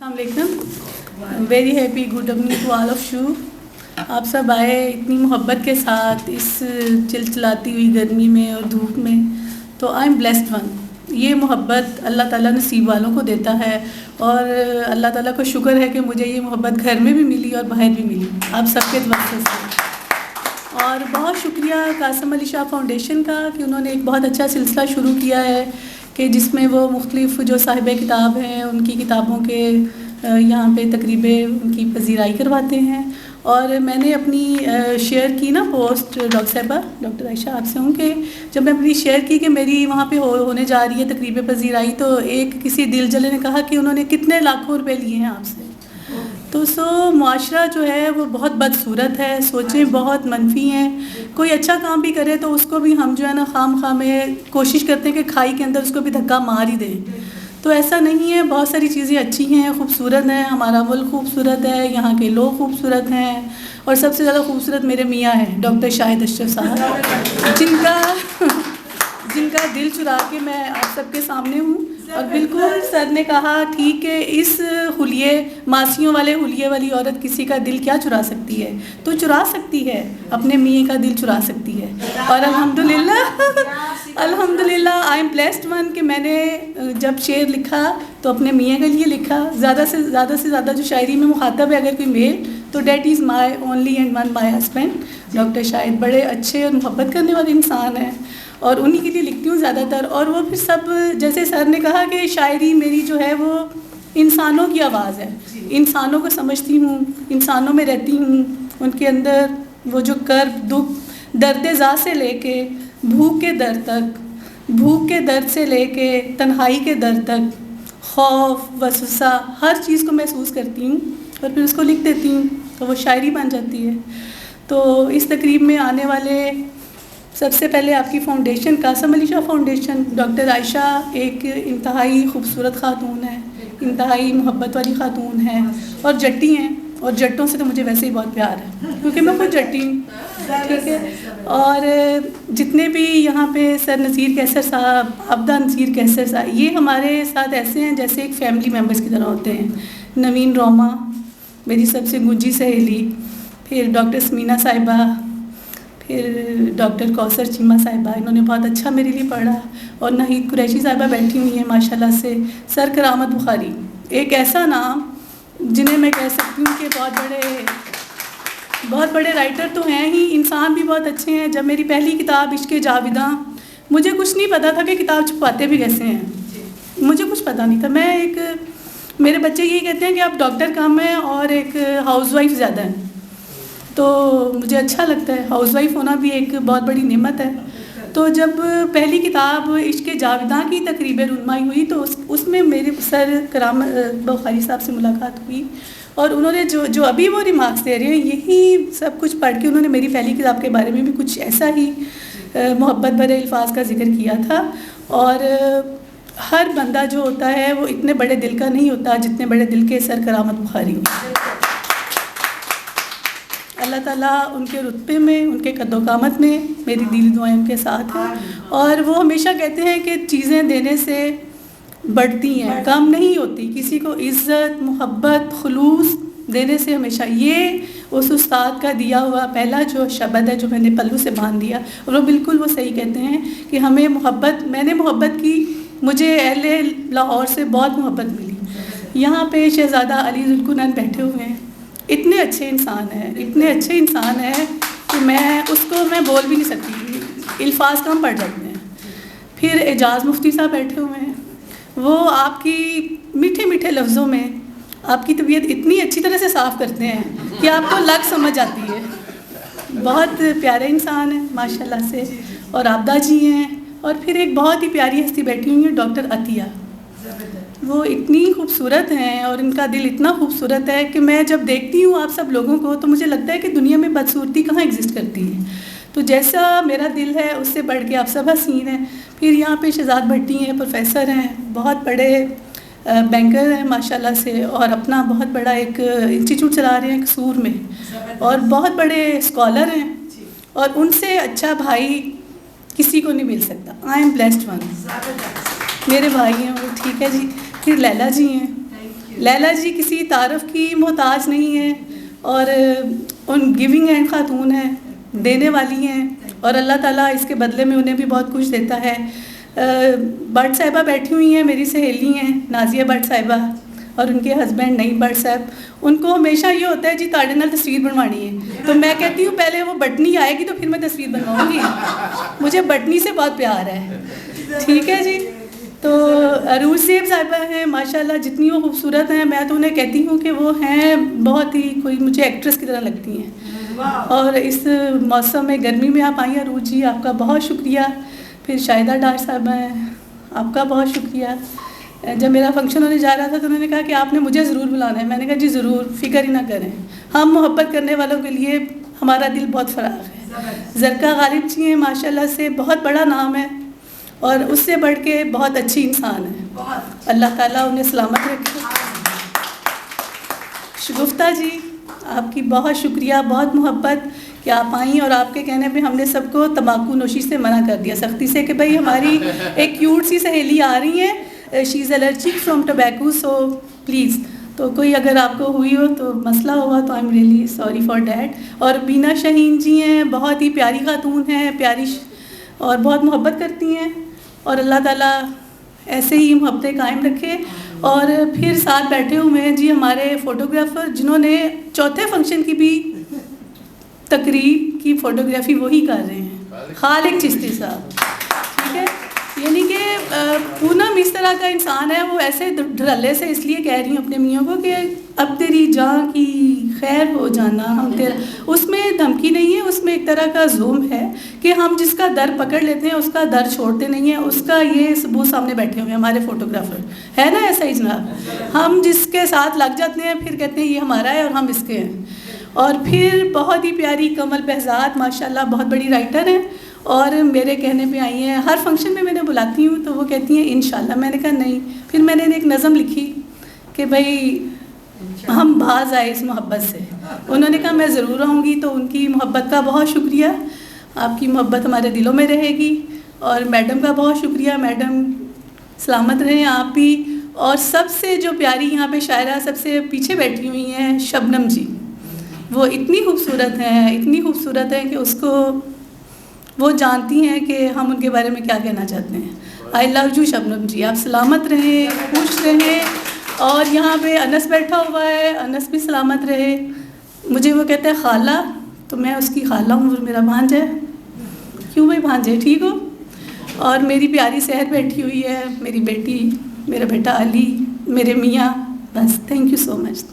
السلام علیکم. Very happy good evening to all of you. آپ سب آئے اتنی محبت کے ساتھ اس چلچلاتی ہوئی گرمی میں اور دھوپ میں, تو آئی ایم بلیسڈ ون. یہ محبت اللہ تعالیٰ نصیب والوں کو دیتا ہے, اور اللہ تعالیٰ کو شکر ہے کہ مجھے یہ محبت گھر میں بھی ملی اور باہر بھی ملی آپ سب کے واسطے سے. اور بہت شکریہ قاسم علی شاہ فاؤنڈیشن کا کہ انہوں نے ایک بہت اچھا سلسلہ شروع کیا ہے کہ جس میں وہ مختلف جو صاحب کتاب ہیں ان کی کتابوں کے یہاں پہ تقریبیں ان کی پذیرائی کرواتے ہیں. اور میں نے اپنی شیئر کی نا پوسٹ ڈاکٹر صاحبہ, ڈاکٹر عائشہ آپ سے ہوں کہ جب میں اپنی شیئر کی کہ میری وہاں پہ ہونے جا رہی ہے تقریب پذیرائی, تو ایک کسی دل جلے نے کہا کہ انہوں نے کتنے لاکھوں روپے لیے ہیں آپ سے. تو معاشرہ جو ہے وہ بہت بدصورت ہے, سوچیں بہت منفی ہیں. کوئی اچھا کام بھی کرے تو اس کو بھی ہم جو ہے نا خام میں کوشش کرتے ہیں کہ کھائی کے اندر اس کو بھی دھکا مار ہی دیں. تو ایسا نہیں ہے, بہت ساری چیزیں اچھی ہیں, خوبصورت ہیں, ہمارا ملک خوبصورت ہے, یہاں کے لوگ خوبصورت ہیں, اور سب سے زیادہ خوبصورت میرے میاں ہیں ڈاکٹر شاہد اشرف صاحب, جن کا دل چرا کے میں آپ سب کے سامنے ہوں. اور بالکل سر نے کہا ٹھیک ہے, اس حلیے ماسیوں والے حلیے والی عورت کسی کا دل کیا چرا سکتی ہے, تو چرا سکتی ہے, اپنے میاں کا دل چرا سکتی ہے. اور الحمدللہ آئی ایم بلیسڈ ون کہ میں نے جب شعر لکھا تو اپنے میاں کے لیے لکھا. زیادہ سے زیادہ جو شاعری میں مخاطب ہے اگر کوئی میل تو that is my only and one my husband doctor Shahid. بڑے اچھے اور محبت کرنے والے انسان ہیں اور انہی کے لیے لکھتی ہوں زیادہ تر. اور وہ پھر سب جیسے سر نے کہا کہ شاعری میری جو ہے وہ انسانوں کی آواز ہے, انسانوں کو سمجھتی ہوں, انسانوں میں رہتی ہوں, ان کے اندر وہ جو کرب دکھ درد ذات سے لے کے بھوک کے درد تک, بھوک کے درد سے لے کے تنہائی کے درد تک, خوف وسوسہ ہر چیز کو محسوس کرتی ہوں اور پھر اس کو لکھ دیتی ہوں تو وہ شاعری بن جاتی ہے. تو اس تقریب میں آنے والے سب سے پہلے آپ کی foundation Qasim Ali Shah foundation, doctor عائشہ ایک انتہائی خوبصورت خاتون ہے, انتہائی محبت والی خاتون ہے, اور جٹی ہیں, اور جٹوں سے تو مجھے ویسے ہی بہت پیار ہے کیونکہ میں خود جٹی ہوں, ٹھیک ہے. اور جتنے بھی یہاں پہ سر نذیر کیسر صاحب, عبدہ نذیر کیسر صاحب, یہ ہمارے ساتھ ایسے ہیں جیسے ایک فیملی ممبرس کی طرح ہوتے ہیں. نوین روما میری سب سے گنجی سہیلی, پھر ڈاکٹر سمینا صاحبہ, پھر ڈاکٹر کوثر چیمہ صاحبہ, انہوں نے بہت اچھا میرے لیے پڑھا, اور ناہید قریشی صاحبہ بیٹھی ہوئی ہیں ماشاءاللہ سے. سر کرامت بخاری ایک ایسا نام جنہیں میں کہہ سکتی ہوں کہ بہت بڑے رائٹر تو ہیں ہی, انسان بھی بہت اچھے ہیں. جب میری پہلی کتاب عشق جاویداں, مجھے کچھ نہیں پتا تھا کہ کتاب چھپاتے بھی کیسے ہیں, مجھے کچھ پتا نہیں تھا. میرے بچے یہی کہتے ہیں کہ آپ ڈاکٹر کم ہیں اور ایک ہاؤس وائف زیادہ ہیں, تو مجھے اچھا لگتا ہے, ہاؤس وائف ہونا بھی ایک بہت بڑی نعمت ہے. تو جب پہلی کتاب عشق جاویداں کی تقریب رونمائی ہوئی تو اس میں میرے سر کرامت بخاری صاحب سے ملاقات ہوئی, اور انہوں نے جو ابھی وہ ریمارکس دے رہے ہیں یہی سب کچھ پڑھ کے انہوں نے میری پہلی کتاب کے بارے میں بھی کچھ ایسا ہی محبت بھرے الفاظ کا ذکر کیا تھا. اور ہر بندہ جو ہوتا ہے وہ اتنے بڑے دل کا نہیں ہوتا جتنے بڑے دل کے سر کرامت بخاری ہوتے ہیں. اللہ تعالیٰ ان کے رتبے میں, ان کے قد و قامت میں میری دلی دعائیں ان کے ساتھ ہیں. اور وہ ہمیشہ کہتے ہیں کہ چیزیں دینے سے بڑھتی ہیں, کم نہیں ہوتی. کسی کو عزت, محبت, خلوص دینے سے ہمیشہ, یہ اس استاد کا دیا ہوا پہلا جو شبد ہے جو میں نے پلو سے باندھ دیا. اور وہ بالکل وہ صحیح کہتے ہیں کہ ہمیں محبت, میں نے محبت کی, مجھے اہل لاہور سے بہت محبت ملی. یہاں پہ شہزادہ علی ذوالکنان بیٹھے ہوئے ہیں, اتنے اچھے انسان ہیں کہ میں بول بھی نہیں سکتی, الفاظ کم پڑ جاتے ہیں. پھر اعجاز مفتی صاحب بیٹھے ہوئے ہیں, وہ آپ کی میٹھے میٹھے لفظوں میں آپ کی طبیعت اتنی اچھی طرح سے صاف کرتے ہیں کہ آپ کو لگ سمجھ آتی ہے. بہت پیارے انسان ہیں ماشاءاللہ سے. اور عابدہ جی ہیں, اور پھر ایک بہت ہی پیاری ہستی بیٹھی ہوئی ہیں ڈاکٹر عطیہ. وہ اتنی خوبصورت ہیں اور ان کا دل اتنا خوبصورت ہے کہ میں جب دیکھتی ہوں آپ سب لوگوں کو تو مجھے لگتا ہے کہ دنیا میں بدصورتی کہاں ایگزسٹ کرتی ہے. تو جیسا میرا دل ہے اس سے بڑھ کے آپ سب حسین ہیں. پھر یہاں پہ شہزاد بھٹی ہیں, پروفیسر ہیں, بہت بڑے بینکر ہیں ماشاءاللہ سے, اور اپنا بہت بڑا ایک انسٹیٹیوٹ چلا رہے ہیں قصور میں, اور بہت بڑے اسکالر ہیں, اور ان سے اچھا بھائی کسی کو نہیں مل سکتا. I am blessed one. میرے بھائی ہیں وہ, ٹھیک ہے جی. پھر لیلا جی ہیں, لیلا جی کسی تعارف کی محتاج نہیں ہیں اور ان گیونگ ہینڈ خاتون ہیں, دینے والی ہیں, اور اللہ تعالیٰ اس کے بدلے میں انہیں بھی بہت کچھ دیتا ہے. بٹ صاحبہ بیٹھی ہوئی ہیں, میری سہیلی ہیں نازیہ بٹ صاحبہ, اور ان کے ہسبینڈ نئی بٹ صاحب. ان کو ہمیشہ یہ ہوتا ہے جی تاڑے نال تصویر بنوانی ہے, تو میں کہتی ہوں پہلے وہ بٹنی آئے گی تو پھر میں تصویر بنواؤں گی. مجھے بٹنی سے بہت پیار ہے. ٹھیک ہے جی. تو عروج زیب صاحبہ ہیں ماشاءاللہ, جتنی وہ خوبصورت ہیں میں تو انہیں کہتی ہوں کہ وہ ہیں بہت ہی کوئی مجھے ایکٹریس کی طرح لگتی ہیں. اور اس موسم میں گرمی میں آپ آئی ہیں عروج جی, آپ کا بہت شکریہ. پھر شاہدہ ڈار صاحبہ ہیں, آپ کا بہت شکریہ. جب میرا فنکشن ہونے جا رہا تھا تو انہوں نے کہا کہ آپ نے مجھے ضرور بلانا ہے. میں نے کہا جی ضرور, فکر ہی نہ کریں, ہم محبت کرنے والوں کے لیے ہمارا دل بہت فراغ ہے. زرکا غالب جی ہیں ماشاءاللہ سے, بہت بڑا نام ہے اور اس سے بڑھ کے بہت اچھی انسان ہے. اللہ تعالیٰ انہیں سلامت رکھے. شگفتہ جی, آپ کی بہت شکریہ, بہت محبت کہ آپ آئیں, اور آپ کے کہنے پہ ہم نے سب کو تمباکو نوشی سے منع کر دیا سختی سے کہ بھائی ہماری ایک کیوٹ سی سہیلی آ رہی ہیں, she is allergic from tobacco, so please. تو کوئی اگر آپ کو ہوئی ہو تو مسئلہ ہوا تو I am really sorry for that. اور بینا شاہین جی ہیں, بہت ہی پیاری خاتون ہیں, پیاری اور بہت محبت کرتی ہیں, اور اللہ تعالیٰ ایسے ہی محبتیں قائم رکھے. اور پھر ساتھ بیٹھے ہوئے ہیں جی ہمارے فوٹوگرافر, جنہوں نے چوتھے فنکشن کی بھی تقریب کی فوٹوگرافی وہی کر رہے ہیں, خالق چشتی صاحب. ٹھیک ہے, یعنی کہ پونم اس طرح کا انسان ہے, وہ ایسے ڈھرلے سے اس لیے کہہ رہی ہوں اپنے میاں کو کہ اب تیری جان کی خیر ہو جانا, ہم تیرا, اس میں دھمکی نہیں ہے, اس میں ایک طرح کا زوم ہے کہ ہم جس کا در پکڑ لیتے ہیں اس کا در چھوڑتے نہیں ہیں. اس کا یہ ثبوت سامنے بیٹھے ہوئے ہیں ہمارے فوٹوگرافر, ہے نا ایسا ہی جناب. ہم جس کے ساتھ لگ جاتے ہیں پھر کہتے ہیں یہ ہمارا ہے اور ہم اس کے ہیں. اور پھر بہت ہی پیاری کمل بہزاد ماشاءاللہ, بہت بڑی رائٹر ہیں, اور میرے کہنے پہ آئی ہیں. ہر فنکشن میں نے بلاتی ہوں تو وہ کہتی ہیں انشاءاللہ. میں نے کہا نہیں. پھر میں نے ایک نظم لکھی کہ بھائی ہم باز آئے اس محبت سے. انہوں نے کہا میں ضرور آؤں گی, تو ان کی محبت کا بہت شکریہ. آپ کی محبت ہمارے دلوں میں رہے گی. اور میڈم کا بہت شکریہ, میڈم سلامت رہیں آپ بھی. اور سب سے جو پیاری یہاں پہ شاعرہ سب سے پیچھے بیٹھی ہوئی ہیں شبنم جی, وہ اتنی خوبصورت ہیں, اتنی خوبصورت ہیں کہ اس کو وہ جانتی ہیں کہ ہم ان کے بارے میں کیا کہنا چاہتے ہیں. آئی لو یو شبنم جی, آپ سلامت رہیں, خوش رہیں. اور یہاں پہ انس بیٹھا ہوا ہے, انس بھی سلامت رہے. مجھے وہ کہتے ہیں خالہ, تو میں اس کی خالہ ہوں, میرا بھانجا ہے. کیوں بھائی بھانجے, ٹھیک ہو. اور میری پیاری صحت بیٹھی ہوئی ہے, میری بیٹی, میرا بیٹا علی, میرے میاں. بس تھینک یو سو مچ.